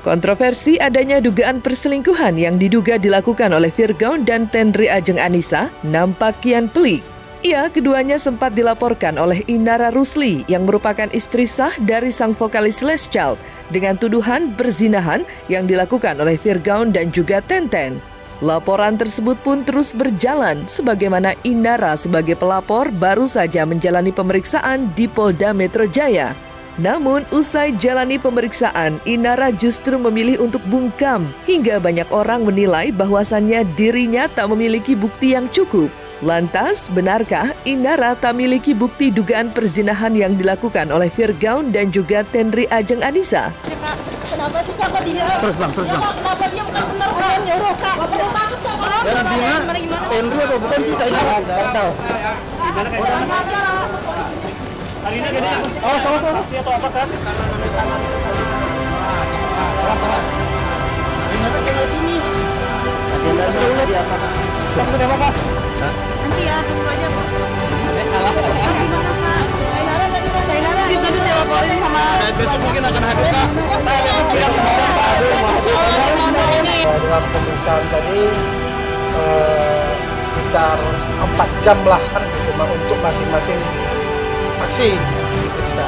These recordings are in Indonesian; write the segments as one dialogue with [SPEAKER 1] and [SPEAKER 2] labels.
[SPEAKER 1] Kontroversi adanya dugaan perselingkuhan yang diduga dilakukan oleh Virgaun dan Tendri Ajeng Anissa nampak kian pelik. Keduanya sempat dilaporkan oleh Inara Rusli yang merupakan istri sah dari sang vokalis Les Child dengan tuduhan berzinahan yang dilakukan oleh Virgaun dan juga Tenten. Laporan tersebut pun terus berjalan sebagaimana Inara sebagai pelapor baru saja menjalani pemeriksaan di Polda Metro Jaya. Namun, usai jalani pemeriksaan, Inara justru memilih untuk bungkam hingga banyak orang menilai bahwasannya dirinya tak memiliki bukti yang cukup. Lantas, benarkah Inara tak memiliki bukti dugaan perzinahan yang dilakukan oleh Virgaun dan juga Tendri Ajeng Anissa?
[SPEAKER 2] Kenapa sih Kak?
[SPEAKER 3] Terus bang.
[SPEAKER 2] Kenapa dia benar-benar orang nyuruh Kak?
[SPEAKER 3] Dan zina, Tendri apa bukan sih? Tak tahu. Hari ini sama-sama sih atau apa kan? Agenda sini. Agenda tadi apa? Maksudnya apa Pak?
[SPEAKER 2] Nanti ya, tunggu aja Pak.
[SPEAKER 3] Salah.
[SPEAKER 2] Gimana Pak? Kainara. Kita tuh teleponin sama.
[SPEAKER 3] Besok mungkin akan hadir Kak.
[SPEAKER 4] Dalam pemeriksaan tadi sekitar 4 jam lah kan gitu, untuk masing-masing saksi diperiksa.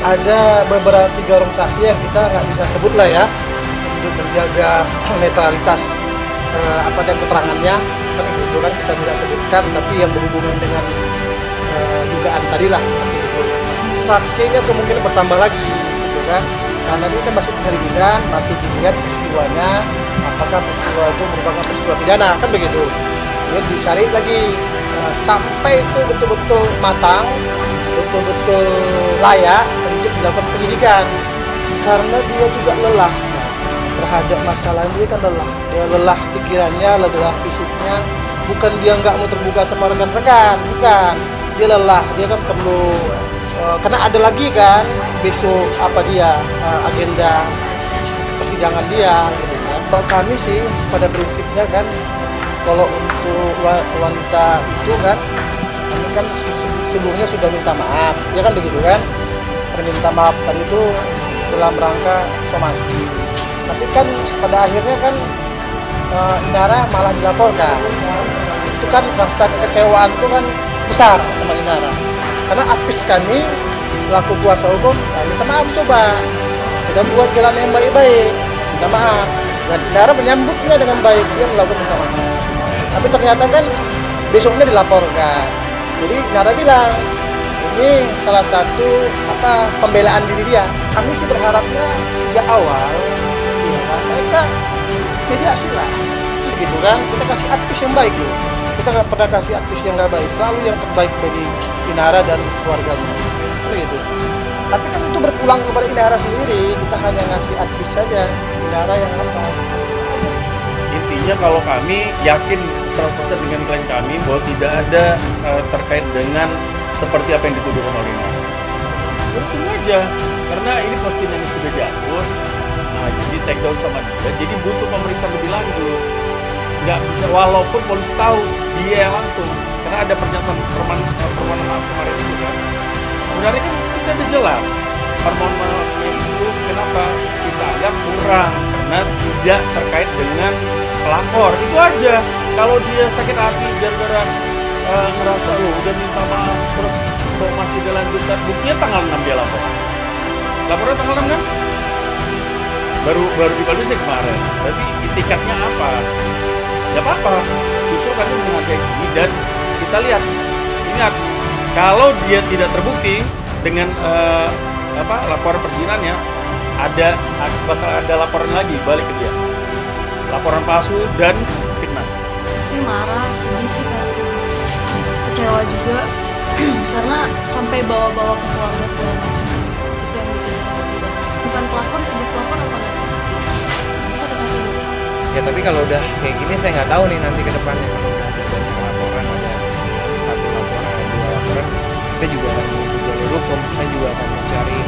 [SPEAKER 4] Ada beberapa 3 orang saksi yang kita nggak bisa sebut lah ya, untuk menjaga netralitas dan keterangannya kan gitu kan kita tidak sebutkan, tapi yang berhubungan dengan dugaan tadi lah gitu. Saksinya kemungkinan bertambah lagi gitu kan, karena ini kan masih penyelidikan, masih dilihat peristiwanya apakah peristiwa itu merupakan peristiwa pidana kan begitu. Ini dicari lagi sampai itu betul-betul matang, betul-betul layak untuk dilakukan penyidikan, karena dia juga lelah terhadap masalah ini. Kan dia lelah pikirannya, lelah fisiknya, bukan dia nggak mau terbuka sama rekan-rekan, bukan, dia lelah, dia kan perlu karena ada lagi kan besok agenda persidangan dia gitu kan. Kalau kami sih pada prinsipnya kan, kalau untuk wanita itu kan, kami kan sebelumnya sudah minta maaf, ya kan begitu kan. Perminta maaf tadi itu dalam rangka somasi. Tapi kan pada akhirnya kan Inara malah dilaporkan. Itu kan rasa kekecewaan itu kan besar sama Inara. Karena aktivis kami selaku kuasa hukum, minta maaf coba. Kita buat jalan yang baik-baik, minta maaf. Dan Inara menyambutnya dengan baik, dia melakukan minta maaf. Tapi ternyata kan besoknya dilaporkan. Jadi Inara bilang, ini salah satu pembelaan diri dia. Kami sih berharapnya sejak awal mereka mediasi lah, gitu kan. Kita kasih advice yang baik loh. Kita nggak pernah kasih advice yang nggak baik, selalu yang terbaik bagi Inara dan keluarganya, begitu. Tapi kan itu berpulang kepada Inara sendiri. Kita hanya ngasih advice saja, Inara yang apa.
[SPEAKER 5] Intinya kalau kami yakin 100% dengan klien kami bahwa tidak ada terkait dengan seperti apa yang dituduhkan oleh Inara. Tunggu aja, karena ini postingan yang sudah dihapus, jadi take down sama dia, jadi butuh pemeriksaan lebih lanjut. Nggak bisa, walaupun polisi tahu dia yang langsung, karena ada pernyataan permohonan maaf kemarin itu kan. Sebenarnya kan kita udah jelas permohonan maafnya itu kenapa kita anggap kurang, karena tidak terkait dengan pelapor, itu aja. Kalau dia sakit hati gara-gara ngerasa udah minta maaf terus kok masih dilanjutkan, buktinya tanggal 6 dia lapor. Laporan tanggal 6 kan? Baru dipublish kemarin. Berarti itikadnya apa? Ya apa-apa. Justru kami menghargai ini dan kita lihat. Ingat, kalau dia tidak terbukti dengan laporan perzinannya, bakal ada laporan lagi balik ke dia. Laporan palsu dan fitnah.
[SPEAKER 6] Pasti marah, sedih sih pasti. Kecewa juga karena sampai bawa-bawa ke keluarga segala macam. Itu yang bikin sakit hati banget. Bukan pelapor, disebut pelapor apa nggak? Sakit hati banget.
[SPEAKER 7] Ya tapi kalau udah kayak gini saya nggak tahu nih nanti ke depannya, kalau udah ada banyak laporan, ada 1 laporan, ada 2 laporan, kita juga akan menuju jalur hukum. Saya juga akan mencari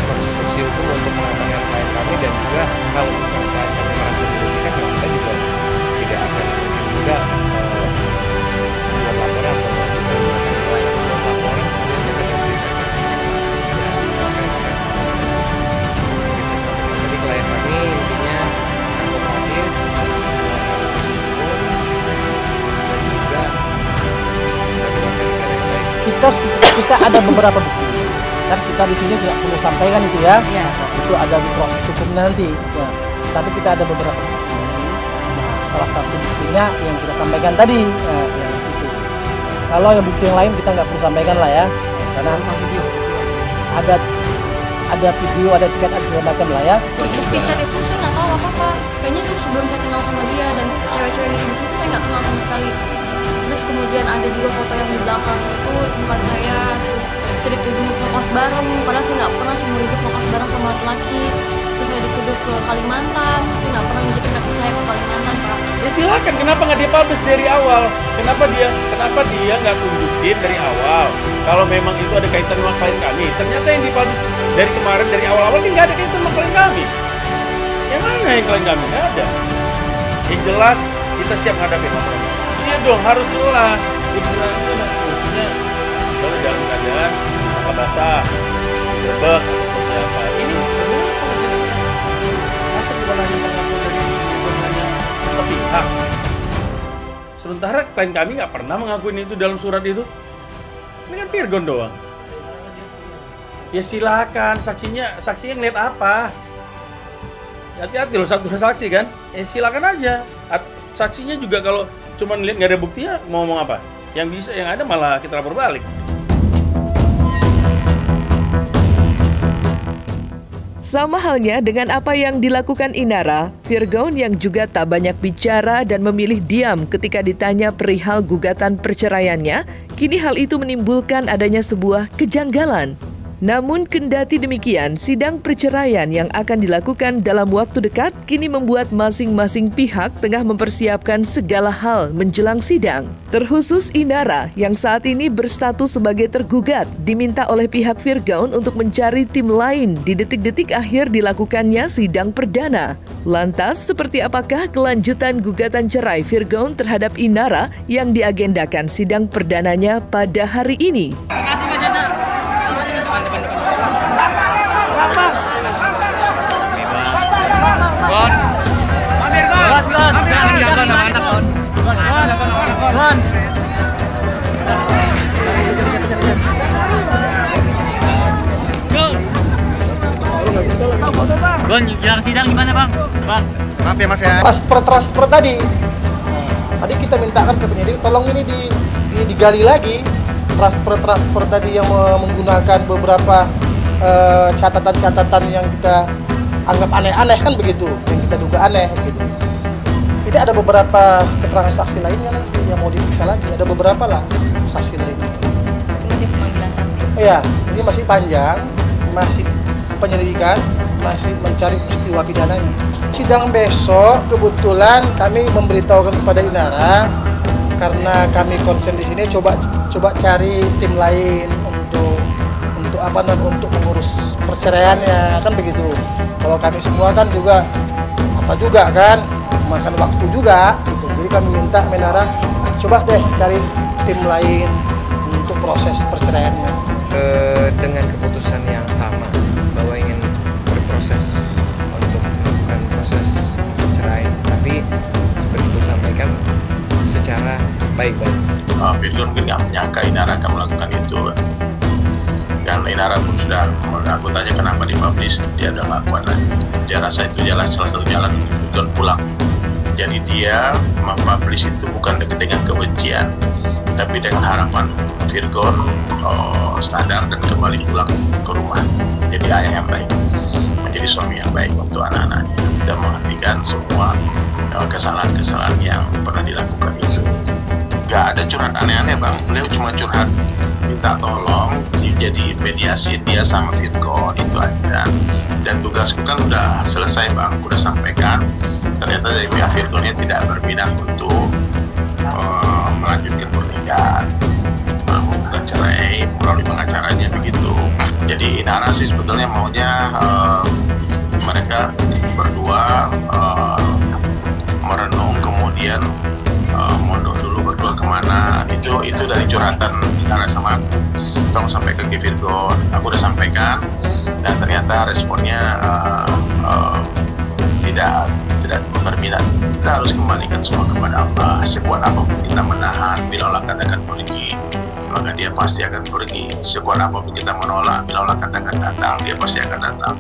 [SPEAKER 7] konstruksi hukum untuk mengamankan klien kami, dan juga kalau misalnya klien kami merasa dirugikan, ya kita juga tidak akan mungkin juga membuat laporan atau melakukan klien membuat laporan kemudian kita diberikan sebagai saya sampaikan tadi, klien kami
[SPEAKER 4] kita ada beberapa bukti. Kan kita di sini tidak perlu sampaikan itu ya. Itu ada di proses hukum nanti. Ya. Tapi kita ada beberapa bukti. Nah, salah satu buktinya yang kita sampaikan tadi, yang itu. Kalau yang bukti yang lain kita nggak perlu sampaikan lah ya, karena ada video, ada chat, segala macam lah ya.
[SPEAKER 6] Bukti chat itu saya nggak tahu apa-apa. Kayaknya itu sebelum saya kenal sama dia, dan cewek-cewek yang disebutin itu saya nggak kenal sama sekali. Terus kemudian ada juga foto yang di belakang itu tempat saya, terus saya dituduh ngekos bareng, padahal saya nggak pernah seumur hidup ngekos bareng sama laki-laki. Terus saya dituduh ke Kalimantan, saya nggak pernah ngajakin kaki saya ke Kalimantan, Pak.
[SPEAKER 5] Ya silakan, kenapa nggak dipublish dari awal? Kenapa dia nggak tunjukin dari awal? Kalau memang itu ada kaitan sama klien kami, ternyata yang dipublish dari kemarin, dari awal-awal kan nggak ada kaitan sama klien kami. Yang mana yang klien kami? Nggak ada. Yang jelas kita siap menghadapi masalah. Iya dong, harus jelas. Mestinya misalnya dalam keadaan mata basah, bebek, seperti apa. Ini sebenarnya masa cuma nanya pengakuan dari hanya sepihak. Sementara klien kami nggak pernah mengakuin itu dalam surat itu. Ini kan Virgon doang. Ya silakan, saksinya ngeliat apa? Hati-hati loh, satu saksi kan? Silakan aja. Saksinya juga kalau cuma lihat nggak ada buktinya mau ngomong apa? Yang ada malah kita lapor balik.
[SPEAKER 1] Sama halnya dengan apa yang dilakukan Inara, Virgon yang juga tak banyak bicara dan memilih diam ketika ditanya perihal gugatan perceraiannya, kini hal itu menimbulkan adanya sebuah kejanggalan. Namun kendati demikian, sidang perceraian yang akan dilakukan dalam waktu dekat kini membuat masing-masing pihak tengah mempersiapkan segala hal menjelang sidang. Terkhusus Inara yang saat ini berstatus sebagai tergugat diminta oleh pihak Virgon untuk mencari tim lain di detik-detik akhir dilakukannya sidang perdana. Lantas, seperti apakah kelanjutan gugatan cerai Virgon terhadap Inara yang diagendakan sidang perdananya pada hari ini?
[SPEAKER 3] Gon, jalan sidang gimana bang? Bang, maaf ya mas ya.
[SPEAKER 4] Transfer tadi. Tadi kita mintakan ke penyidik, tolong ini digali lagi. Transfer tadi yang menggunakan beberapa catatan-catatan yang kita anggap aneh-aneh kan begitu, yang kita duga aneh begitu. Tidak ada beberapa keterangan saksi lainnya nanti yang mau diperiksa lagi. Ada beberapa lah saksi lainnya.
[SPEAKER 6] Masih pemanggilan saksi.
[SPEAKER 4] Oh ya, ini masih panjang, masih penyelidikan, masih mencari peristiwa pidananya. Sidang besok kebetulan kami memberitahukan kepada Inara karena kami konsen di sini coba cari tim lain untuk apa namanya, untuk mengurus perceraiannya kan begitu. Kalau kami semua kan juga kan makan waktu juga gitu. Jadi kami minta Menara coba deh cari tim lain untuk proses perceraiannya.
[SPEAKER 7] Dengan keputusan yang sama bahwa ingin berproses untuk melakukan proses perceraian, tapi seperti itu sampaikan secara baik-baik.
[SPEAKER 8] Virgon kan nggak menyangka Inara akan melakukan itu, dan Inara pun sudah, aku tanya kenapa dipublish, dia udah nggak kuat lagi. Dia rasa itu salah satu jalan untuk Virgon pulang. Jadi dia mempublish itu bukan dengan kebencian, tapi dengan harapan Virgon sadar dan kembali pulang ke rumah, jadi ayah yang baik, menjadi suami yang baik untuk anak-anaknya, dan menghentikan semua kesalahan-kesalahan yang pernah dilakukan itu. Gak ada curhat aneh-aneh bang, beliau cuma curhat minta tolong jadi mediasi dia sama Virgon, itu aja. Dan tugasku kan udah selesai bang, udah sampaikan. Ternyata dari pihak Virgonnya tidak berminat untuk melanjutkan pernikahan, menggugat cerai melalui pengacaranya begitu. Jadi Inara sih sebetulnya maunya mereka berdua merenung, kemudian mondok dulu berdua kemana. Itu dari curhatan Inara sama aku, tolong sampaikan ke Virgon. Aku udah sampaikan dan ternyata responnya tidak berminat. Kita harus kembalikan semua kepada Allah. Sekuat apapun kita menahan, bila Allah katakan pergi, maka dia pasti akan pergi. Sekuat apapun kita menolak, katakan datang, dia pasti akan datang.